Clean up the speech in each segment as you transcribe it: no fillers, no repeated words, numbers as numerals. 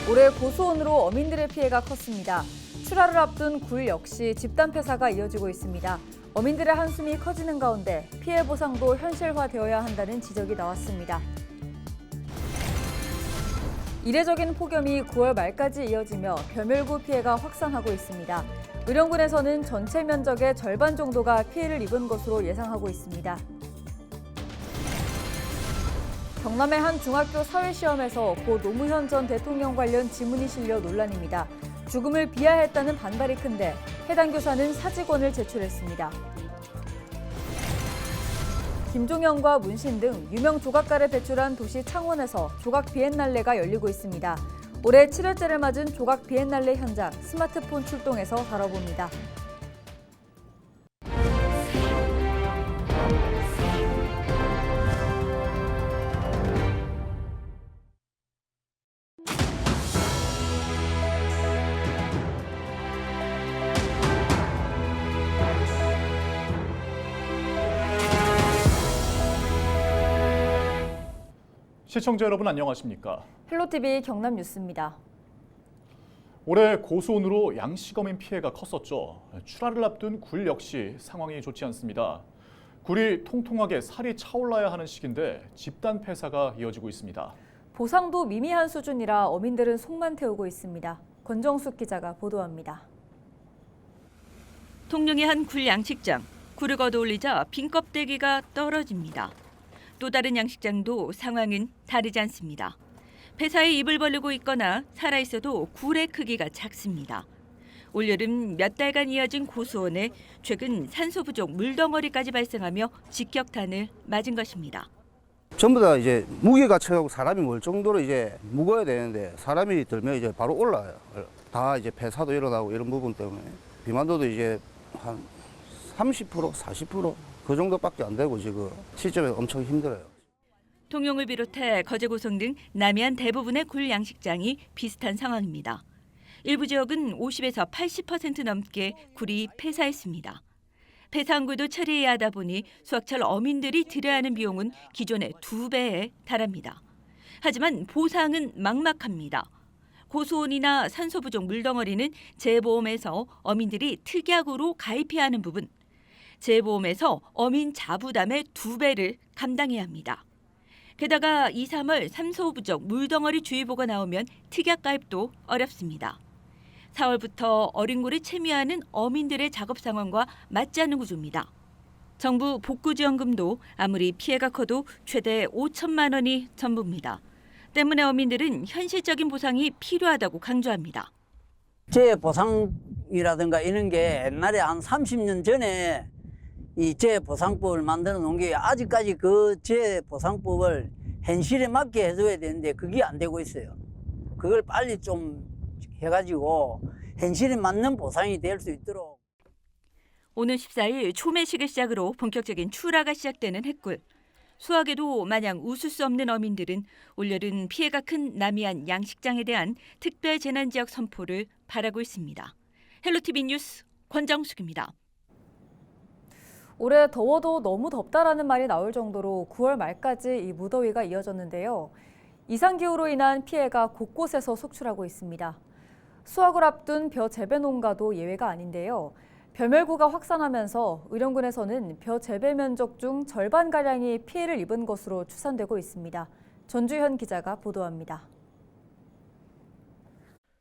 올해 고수온으로 어민들의 피해가 컸습니다. 출하를 앞둔 굴 역시 집단 폐사가 이어지고 있습니다. 어민들의 한숨이 커지는 가운데 피해 보상도 현실화되어야 한다는 지적이 나왔습니다. 이례적인 폭염이 9월 말까지 이어지며 벼멸구 피해가 확산하고 있습니다. 의령군에서는 전체 면적의 절반 정도가 피해를 입은 것으로 예상하고 있습니다. 경남의 한 중학교 사회시험에서 고 노무현 전 대통령 관련 지문이 실려 논란입니다. 죽음을 비하했다는 반발이 큰데 해당 교사는 사직원을 제출했습니다. 김종현과 문신 등 유명 조각가를 배출한 도시 창원에서 조각 비엔날레가 열리고 있습니다. 올해 7회째를 맞은 조각 비엔날레 현장 스마트폰 출동해서 다뤄봅니다. 시청자 여러분 안녕하십니까? 헬로티비 경남 뉴스입니다. 올해 고수온으로 양식어민 피해가 컸었죠. 출하를 앞둔 굴 역시 상황이 좋지 않습니다. 굴이 통통하게 살이 차올라야 하는 시기인데 집단 폐사가 이어지고 있습니다. 보상도 미미한 수준이라 어민들은 속만 태우고 있습니다. 권정숙 기자가 보도합니다. 통영의 한 굴 양식장, 굴을 걷어올리자 빈 껍데기가 떨어집니다. 또 다른 양식장도 상황은 다르지 않습니다. 폐사에 입을 벌리고 있거나 살아있어도 굴의 크기가 작습니다. 올여름 몇 달간 이어진 고수온에 최근 산소 부족 물덩어리까지 발생하며 직격탄을 맞은 것입니다. 전부 다 이제 무게가 처하고 사람이 몰 정도로 이제 무거워야 되는데 사람이 들면 이제 바로 올라와요. 다 이제 폐사도 일어나고 이런 부분 때문에 비만도도 이제 한 30%, 40%. 그 정도밖에 안 되고 지금 시점에 엄청 힘들어요. 통영을 비롯해 거제, 고성 등 남해안 대부분의 굴 양식장이 비슷한 상황입니다. 일부 지역은 50에서 80% 넘게 굴이 폐사했습니다. 폐사한 굴도 처리해야 하다 보니 수확철 어민들이 들여야 하는 비용은 기존의 2배에 달합니다. 하지만 보상은 막막합니다. 고수온이나 산소 부족 물덩어리는 재보험에서 어민들이 특약으로 가입해야 하는 부분, 재보험에서 어민 자부담의 2배를 감당해야 합니다. 게다가 2, 3월 산소 부족 물덩어리 주의보가 나오면 특약 가입도 어렵습니다. 4월부터 어린 굴에 채미하는 어민들의 작업 상황과 맞지 않는 구조입니다. 정부 복구지원금도 아무리 피해가 커도 최대 5천만 원이 전부입니다. 때문에 어민들은 현실적인 보상이 필요하다고 강조합니다. 재보상이라든가 이런 게 옛날에 한 30년 전에 이 재보상법을 만들어 놓은 게 아직까지 그 재보상법을 현실에 맞게 해줘야 되는데 그게 안 되고 있어요. 그걸 빨리 좀 해가지고 현실에 맞는 보상이 될 수 있도록. 오는 14일 초매식을 시작으로 본격적인 출하가 시작되는 햇굴. 수확에도 마냥 웃을 수 없는 어민들은 올여름 피해가 큰 남해안 양식장에 대한 특별 재난지역 선포를 바라고 있습니다. 헬로티비 뉴스 권정숙입니다. 올해 더워도 너무 덥다라는 말이 나올 정도로 9월 말까지 이 무더위가 이어졌는데요. 이상기후로 인한 피해가 곳곳에서 속출하고 있습니다. 수확을 앞둔 벼 재배 농가도 예외가 아닌데요. 벼멸구가 확산하면서 의령군에서는 벼 재배 면적 중 절반가량이 피해를 입은 것으로 추산되고 있습니다. 전주현 기자가 보도합니다.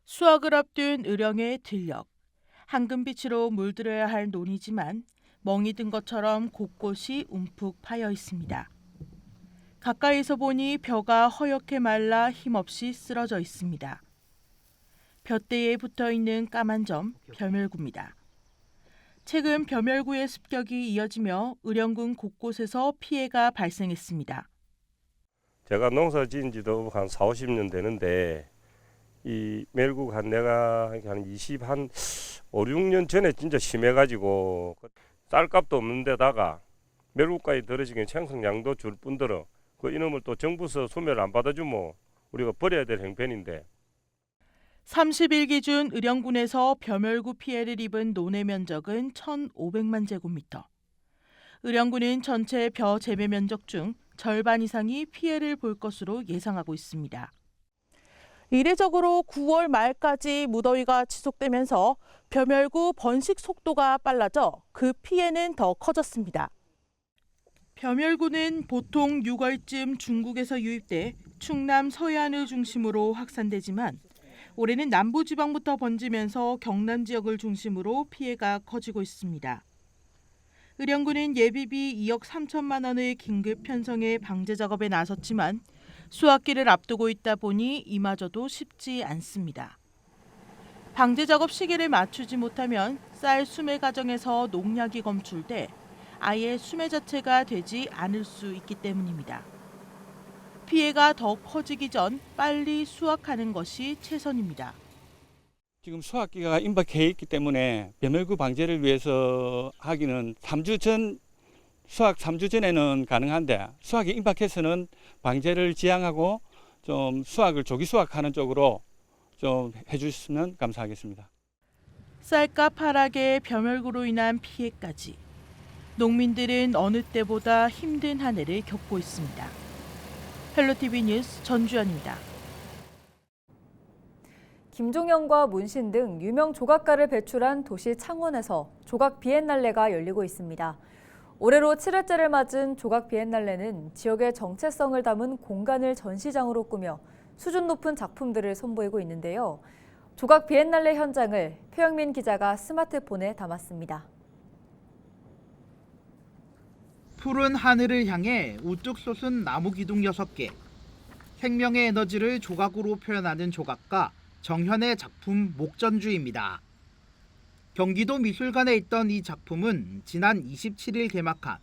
수확을 앞둔 의령의 들녘. 황금빛으로 물들어야 할 논이지만 멍이 든 것처럼 곳곳이 움푹 파여 있습니다. 가까이서 보니 벼가 허옇게 말라 힘없이 쓰러져 있습니다. 벼대에 붙어있는 까만 점, 벼멸구입니다. 최근 벼멸구의 습격이 이어지며 의령군 곳곳에서 피해가 발생했습니다. 제가 농사 지은 지도 한 4, 50년 되는데 이 멸구가 내가 한 5, 6년 전에 진짜 심해가지고 쌀값도 없는 데다가 멸구까지 들어지긴 생성량도 줄 뿐더러 그 이놈을 또 정부에서 소멸 안 받아주면 우리가 버려야 될 형편인데. 30일 기준 의령군에서 벼멸구 피해를 입은 논의 면적은 1,500만 제곱미터. 의령군은 전체 벼 재배 면적 중 절반 이상이 피해를 볼 것으로 예상하고 있습니다. 이례적으로 9월 말까지 무더위가 지속되면서 벼멸구 번식 속도가 빨라져 그 피해는 더 커졌습니다. 벼멸구는 보통 6월쯤 중국에서 유입돼 충남 서해안을 중심으로 확산되지만 올해는 남부지방부터 번지면서 경남 지역을 중심으로 피해가 커지고 있습니다. 의령군은 예비비 2억 3천만 원의 긴급 편성에 방제 작업에 나섰지만 수확기를 앞두고 있다 보니 이마저도 쉽지 않습니다. 방제 작업 시기를 맞추지 못하면 쌀 수매 과정에서 농약이 검출돼 아예 수매 자체가 되지 않을 수 있기 때문입니다. 피해가 더 커지기 전 빨리 수확하는 것이 최선입니다. 지금 수확기가 임박해 있기 때문에 벼멸구 방제를 위해서 하기는 3주 전, 수확 3주 전에는 가능한데 수확이 임박해서는 방제를 지양하고 좀 수확을 조기 수확하는 쪽으로 좀 해주시면 감사하겠습니다. 쌀값 하락에 벼멸구로 인한 피해까지. 농민들은 어느 때보다 힘든 한 해를 겪고 있습니다. 헬로티비 뉴스 전주현입니다. 김종현과 문신 등 유명 조각가를 배출한 도시 창원에서 조각 비엔날레가 열리고 있습니다. 올해로 7회째를 맞은 조각 비엔날레는 지역의 정체성을 담은 공간을 전시장으로 꾸며 수준 높은 작품들을 선보이고 있는데요. 조각 비엔날레 현장을 표영민 기자가 스마트폰에 담았습니다. 푸른 하늘을 향해 우뚝 솟은 나무 기둥 6개. 생명의 에너지를 조각으로 표현하는 조각가 정현의 작품 목전주입니다. 경기도 미술관에 있던 이 작품은 지난 27일 개막한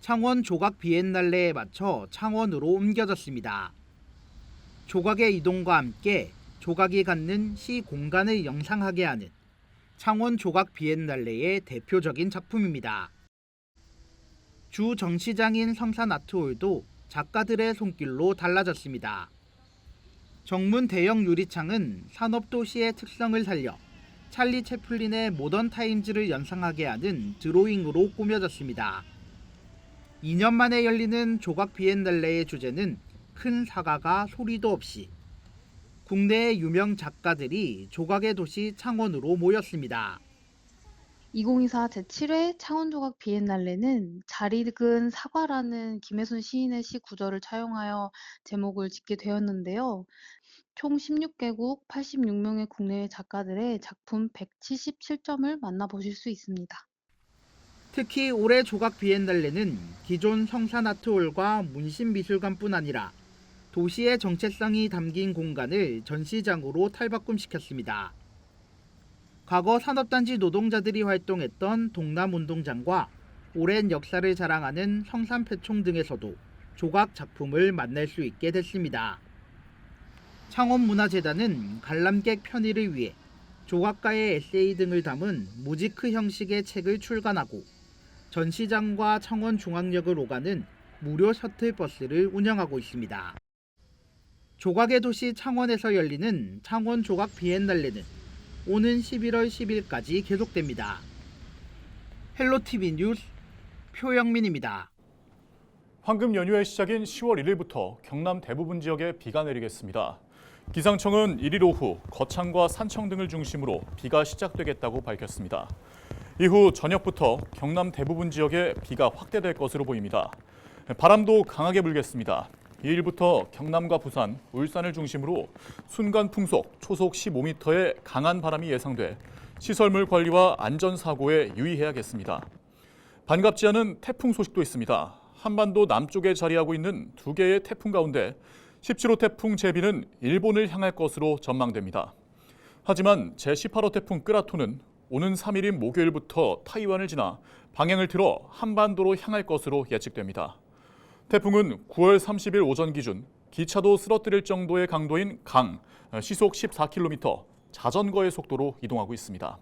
창원 조각 비엔날레에 맞춰 창원으로 옮겨졌습니다. 조각의 이동과 함께 조각이 갖는 시 공간을 영상하게 하는 창원 조각 비엔날레의 대표적인 작품입니다. 주 정시장인 성산아트홀도 작가들의 손길로 달라졌습니다. 정문 대형 유리창은 산업도시의 특성을 살려 찰리 채플린의 모던 타임즈를 연상하게 하는 드로잉으로 꾸며졌습니다. 2년 만에 열리는 조각 비엔날레의 주제는 큰 사과가 소리도 없이. 국내의 유명 작가들이 조각의 도시 창원으로 모였습니다. 2024 제7회 창원조각 비엔날레는 잘 익은 사과라는 김혜순 시인의 시 구절을 차용하여 제목을 짓게 되었는데요. 총 16개국 86명의 국내외 작가들의 작품 177점을 만나보실 수 있습니다. 특히 올해 조각 비엔날레는 기존 성산아트홀과 문신미술관뿐 아니라 도시의 정체성이 담긴 공간을 전시장으로 탈바꿈시켰습니다. 과거 산업단지 노동자들이 활동했던 동남운동장과 오랜 역사를 자랑하는 성산패총 등에서도 조각 작품을 만날 수 있게 됐습니다. 창원문화재단은 관람객 편의를 위해 조각가의 에세이 등을 담은 무지크 형식의 책을 출간하고 전시장과 창원중앙역을 오가는 무료 셔틀버스를 운영하고 있습니다. 조각의 도시 창원에서 열리는 창원 조각 비엔날레는 오는 11월 10일까지 계속됩니다. 헬로티비 뉴스 표영민입니다. 황금 연휴의 시작인 10월 1일부터 경남 대부분 지역에 비가 내리겠습니다. 기상청은 1일 오후 거창과 산청 등을 중심으로 비가 시작되겠다고 밝혔습니다. 이후 저녁부터 경남 대부분 지역에 비가 확대될 것으로 보입니다. 바람도 강하게 불겠습니다. 2일부터 경남과 부산, 울산을 중심으로 순간 풍속 초속 15m의 강한 바람이 예상돼 시설물 관리와 안전사고에 유의해야겠습니다. 반갑지 않은 태풍 소식도 있습니다. 한반도 남쪽에 자리하고 있는 2개의 태풍 가운데 17호 태풍 제비는 일본을 향할 것으로 전망됩니다. 하지만 제18호 태풍 끄라토는 오는 3일인 목요일부터 타이완을 지나 방향을 틀어 한반도로 향할 것으로 예측됩니다. 태풍은 9월 30일 오전 기준 기차도 쓰러뜨릴 정도의 강도인 강, 시속 14km, 자전거의 속도로 이동하고 있습니다.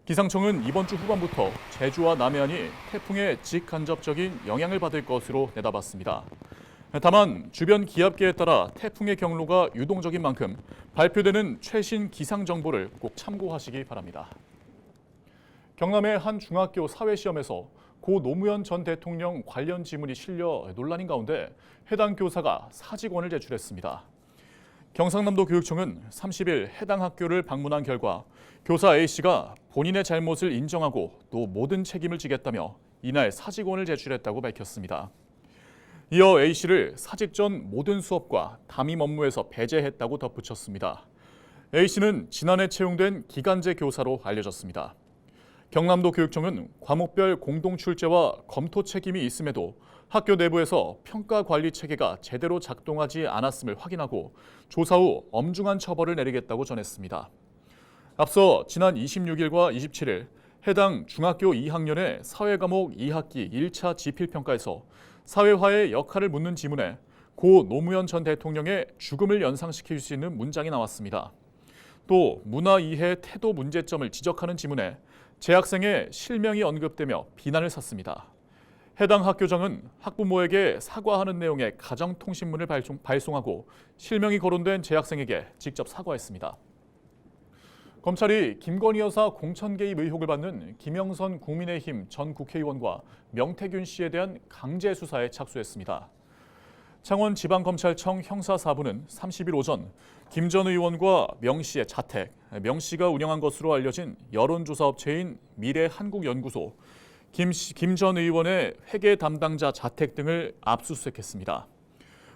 기상청은 이번 주 후반부터 제주와 남해안이 태풍의 직간접적인 영향을 받을 것으로 내다봤습니다. 다만 주변 기압계에 따라 태풍의 경로가 유동적인 만큼 발표되는 최신 기상 정보를 꼭 참고하시기 바랍니다. 경남의 한 중학교 사회시험에서 고 노무현 전 대통령 관련 지문이 실려 논란인 가운데 해당 교사가 사직원을 제출했습니다. 경상남도 교육청은 30일 해당 학교를 방문한 결과 교사 A씨가 본인의 잘못을 인정하고 또 모든 책임을 지겠다며 이날 사직원을 제출했다고 밝혔습니다. 이어 A씨를 사직 전 모든 수업과 담임 업무에서 배제했다고 덧붙였습니다. A씨는 지난해 채용된 기간제 교사로 알려졌습니다. 경남도 교육청은 과목별 공동 출제와 검토 책임이 있음에도 학교 내부에서 평가 관리 체계가 제대로 작동하지 않았음을 확인하고 조사 후 엄중한 처벌을 내리겠다고 전했습니다. 앞서 지난 26일과 27일 해당 중학교 2학년의 사회과목 2학기 1차 지필평가에서 사회화의 역할을 묻는 지문에 고 노무현 전 대통령의 죽음을 연상시킬 수 있는 문장이 나왔습니다. 또 문화 이해 태도 문제점을 지적하는 지문에 재학생의 실명이 언급되며 비난을 샀습니다. 해당 학교장은 학부모에게 사과하는 내용의 가정통신문을 발송하고 실명이 거론된 재학생에게 직접 사과했습니다. 검찰이 김건희 여사 공천 개입 의혹을 받는 김영선 국민의힘 전 국회의원과 명태균 씨에 대한 강제 수사에 착수했습니다. 창원지방검찰청 형사4부는 30일 오전 김 전 의원과 명 씨의 자택, 명 씨가 운영한 것으로 알려진 여론조사 업체인 미래한국연구소, 김 전 의원의 회계 담당자 자택 등을 압수수색했습니다.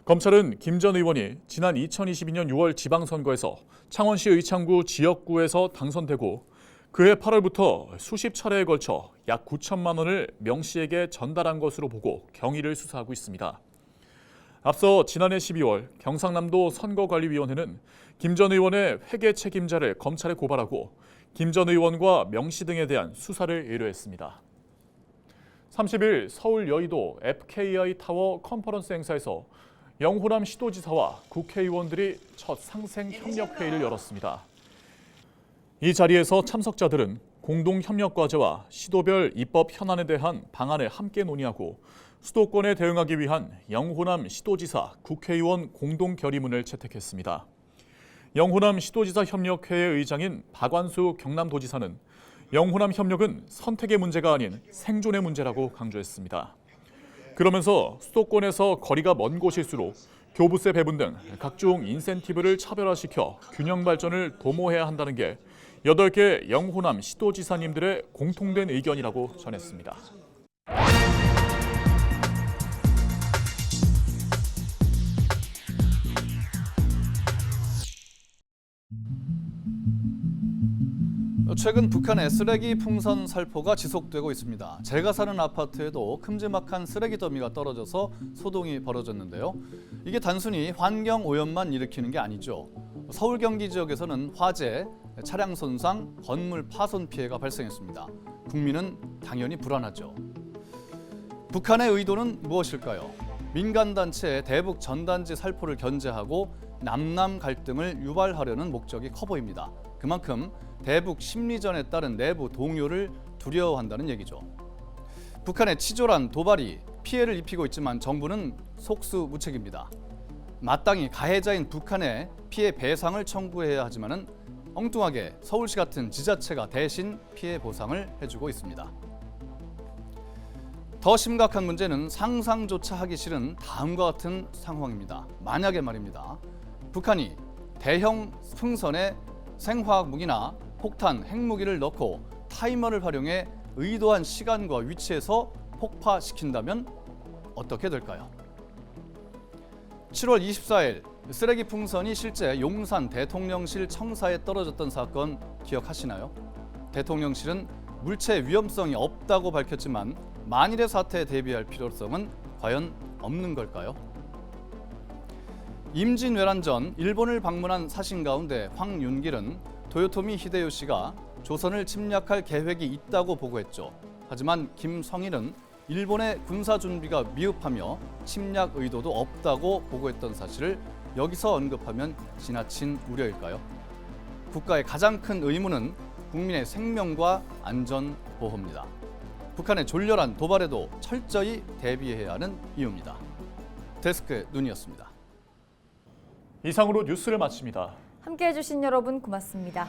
검찰은 김 전 의원이 지난 2022년 6월 지방선거에서 창원시 의창구 지역구에서 당선되고 그해 8월부터 수십 차례에 걸쳐 약 9천만 원을 명 씨에게 전달한 것으로 보고 경위를 수사하고 있습니다. 앞서 지난해 12월 경상남도 선거관리위원회는 김 전 의원의 회계 책임자를 검찰에 고발하고 김 전 의원과 명 씨 등에 대한 수사를 의뢰했습니다. 30일 서울 여의도 FKI 타워 컨퍼런스 행사에서 영호남 시도지사와 국회의원들이 첫 상생협력회의를 열었습니다. 이 자리에서 참석자들은 공동협력과제와 시도별 입법 현안에 대한 방안을 함께 논의하고 수도권에 대응하기 위한 영호남 시도지사 국회의원 공동결의문을 채택했습니다. 영호남 시도지사 협력회의 의장인 박완수 경남도지사는 영호남 협력은 선택의 문제가 아닌 생존의 문제라고 강조했습니다. 그러면서 수도권에서 거리가 먼 곳일수록 교부세 배분 등 각종 인센티브를 차별화시켜 균형 발전을 도모해야 한다는 게 8개 영호남 시도지사님들의 공통된 의견이라고 전했습니다. 최근 북한의 쓰레기 풍선 살포가 지속되고 있습니다. 제가 사는 아파트에도 큼지막한 쓰레기 더미가 떨어져서 소동이 벌어졌는데요. 이게 단순히 환경 오염만 일으키는 게 아니죠. 서울 경기 지역에서는 화재, 차량 손상, 건물 파손 피해가 발생했습니다. 국민은 당연히 불안하죠. 북한의 의도는 무엇일까요? 민간단체의 대북 전단지 살포를 견제하고 남남 갈등을 유발하려는 목적이 커 보입니다. 그만큼 대북 심리전에 따른 내부 동요를 두려워한다는 얘기죠. 북한의 치졸한 도발이 피해를 입히고 있지만 정부는 속수무책입니다. 마땅히 가해자인 북한에 피해 배상을 청구해야 하지만은 엉뚱하게 서울시 같은 지자체가 대신 피해 보상을 해주고 있습니다. 더 심각한 문제는 상상조차 하기 싫은 다음과 같은 상황입니다. 만약에 말입니다. 북한이 대형 풍선에 생화학 무기나 폭탄, 핵무기를 넣고 타이머를 활용해 의도한 시간과 위치에서 폭파시킨다면 어떻게 될까요? 7월 24일 쓰레기 풍선이 실제 용산 대통령실 청사에 떨어졌던 사건 기억하시나요? 대통령실은 물체 위험성이 없다고 밝혔지만 만일의 사태에 대비할 필요성은 과연 없는 걸까요? 임진왜란 전 일본을 방문한 사신 가운데 황윤길은 도요토미 히데요시가 조선을 침략할 계획이 있다고 보고했죠. 하지만 김성일은 일본의 군사 준비가 미흡하며 침략 의도도 없다고 보고했던 사실을 여기서 언급하면 지나친 우려일까요? 국가의 가장 큰 의무는 국민의 생명과 안전 보호입니다. 북한의 졸렬한 도발에도 철저히 대비해야 하는 이유입니다. 데스크의 눈이었습니다. 이상으로 뉴스를 마칩니다. 함께해 주신 여러분 고맙습니다.